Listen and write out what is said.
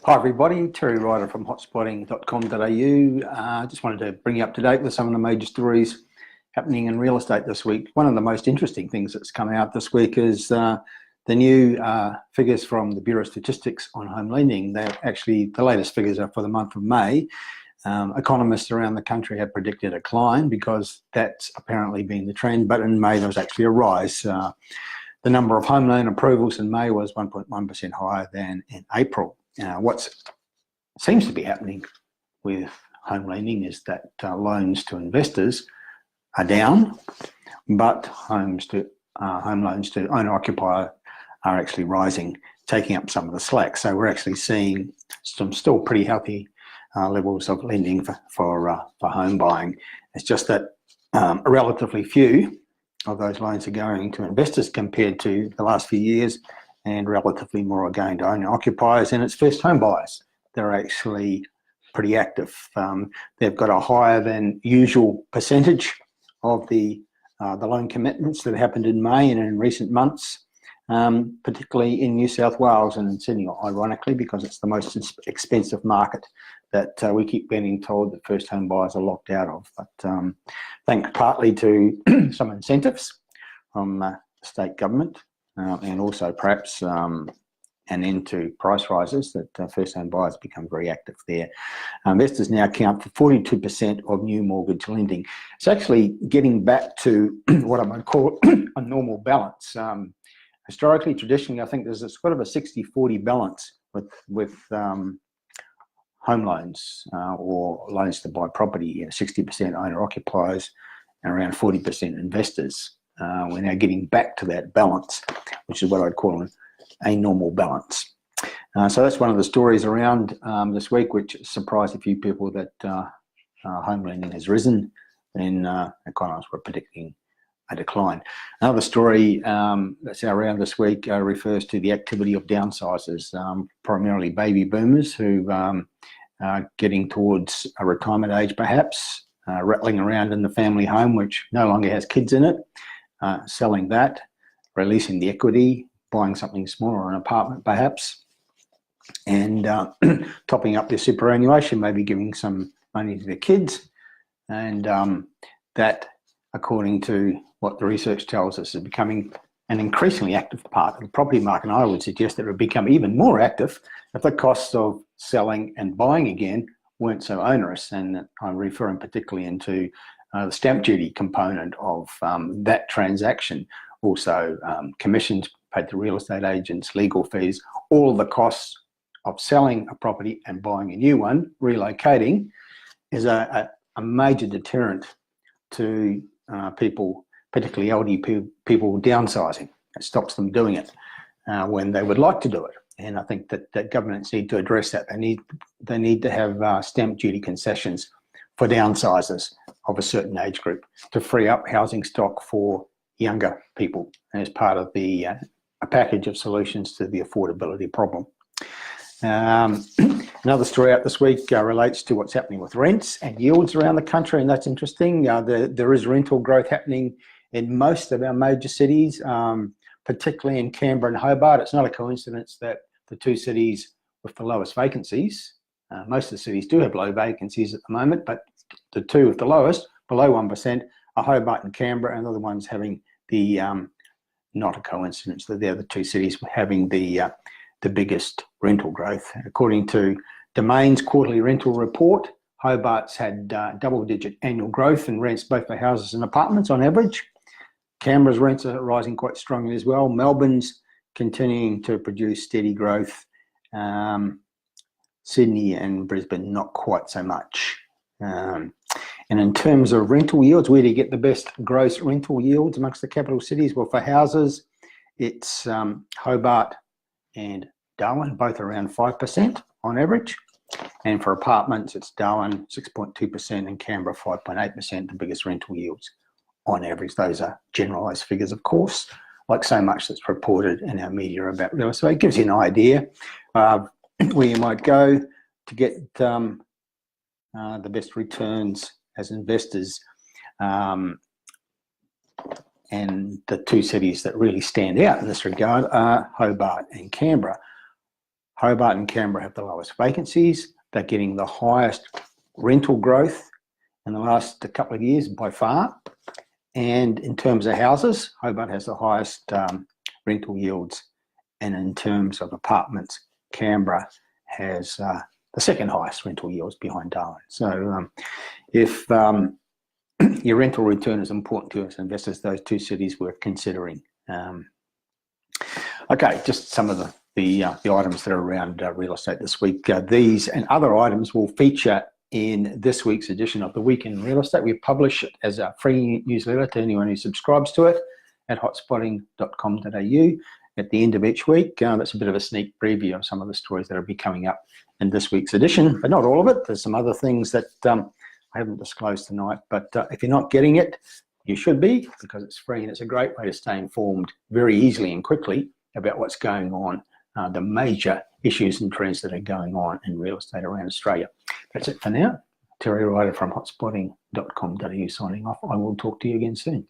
Hi everybody, Terry Ryder from hotspotting.com.au. Just wanted to bring you up to date with some of the major stories happening in real estate this week. One of the most interesting things that's come out this week is the new figures from the Bureau of Statistics on home lending. They're actually, the latest figures are for the month of May. Economists around the country have predicted a decline because that's apparently been the trend, but in May there was actually a rise. The number of home loan approvals in May was 1.1% higher than in April. What seems to be happening with home lending is that loans to investors are down, but home loans to owner-occupier are actually rising, taking up some of the slack. So we're actually seeing some still pretty healthy levels of lending for home buying. It's just that relatively few of those loans are going to investors compared to the last few years, and relatively more are going to owner-occupiers, and it's first home buyers. They're actually pretty active. They've got a higher than usual percentage of the loan commitments that happened in May and in recent months, particularly in New South Wales and in Sydney, ironically, because it's the most expensive market that we keep being told that first home buyers are locked out of. But thanks partly to some incentives from the state government, and also perhaps an end to price rises, that first home buyers become very active there. Investors now account for 42% of new mortgage lending. It's actually getting back to what I might call a normal balance. Historically, traditionally, I think there's a sort of a 60-40 balance with home loans or loans to buy property, 60% owner-occupiers and around 40% investors. We're now getting back to that balance, which is what I'd call a normal balance. So that's one of the stories around this week, which surprised a few people, that home lending has risen and economists were predicting a decline. Another story that's around this week refers to the activity of downsizers, primarily baby boomers who are getting towards a retirement age perhaps, rattling around in the family home which no longer has kids in it, selling that, releasing the equity, buying something smaller, an apartment perhaps, and topping up their superannuation, maybe giving some money to their kids. And that, according to what the research tells us, is becoming an increasingly active part of the property market. And I would suggest that it would become even more active if the costs of selling and buying again weren't so onerous. And I'm referring particularly into the stamp duty component of that transaction, also commissions paid to real estate agents, legal fees, all the costs of selling a property and buying a new one, relocating, is a major deterrent to people, particularly elderly people, downsizing. It stops them doing it when they would like to do it. And I think that governments need to address that. They need to have stamp duty concessions for downsizers of a certain age group to free up housing stock for younger people as part of a package of solutions to the affordability problem. Another story out this week relates to what's happening with rents and yields around the country, and that's interesting. There is rental growth happening in most of our major cities, particularly in Canberra and Hobart. It's not a coincidence that the two cities with the lowest vacancies, most of the cities do have low vacancies at the moment, but the two with the lowest, below 1%, are Hobart and Canberra, and the other ones having the, not a coincidence that they're the two cities having the biggest rental growth. According to Domain's quarterly rental report, Hobart's had double-digit annual growth in rents both for houses and apartments on average. Canberra's rents are rising quite strongly as well. Melbourne's continuing to produce steady growth. Sydney and Brisbane, not quite so much. And in terms of rental yields, where do you get the best gross rental yields amongst the capital cities? Well, for houses, it's Hobart and Darwin, both around 5% on average. And for apartments, it's Darwin 6.2% and Canberra 5.8%, the biggest rental yields on average. Those are generalised figures, of course, like so much that's reported in our media about real estate. It gives you an idea where you might go to get the best returns as investors. And the two cities that really stand out in this regard are Hobart and Canberra. Hobart and Canberra have the lowest vacancies. They're getting the highest rental growth in the last couple of years by far. And in terms of houses, Hobart has the highest rental yields. And in terms of apartments, Canberra has the second highest rental yields behind Darwin. So if your rental return is important to us investors, those two cities we're considering. Okay, just some of the items that are around real estate this week. These and other items will feature in this week's edition of the Week in Real Estate. We publish it as a free newsletter to anyone who subscribes to it at hotspotting.com.au at the end of each week. That's a bit of a sneak preview of some of the stories that will be coming up in this week's edition, but not all of it. There's some other things that I haven't disclosed tonight, but if you're not getting it, you should be, because it's free and it's a great way to stay informed very easily and quickly about what's going on, the major issues and trends that are going on in real estate around Australia. That's it for now. Terry Ryder from hotspotting.com.au signing off. I will talk to you again soon.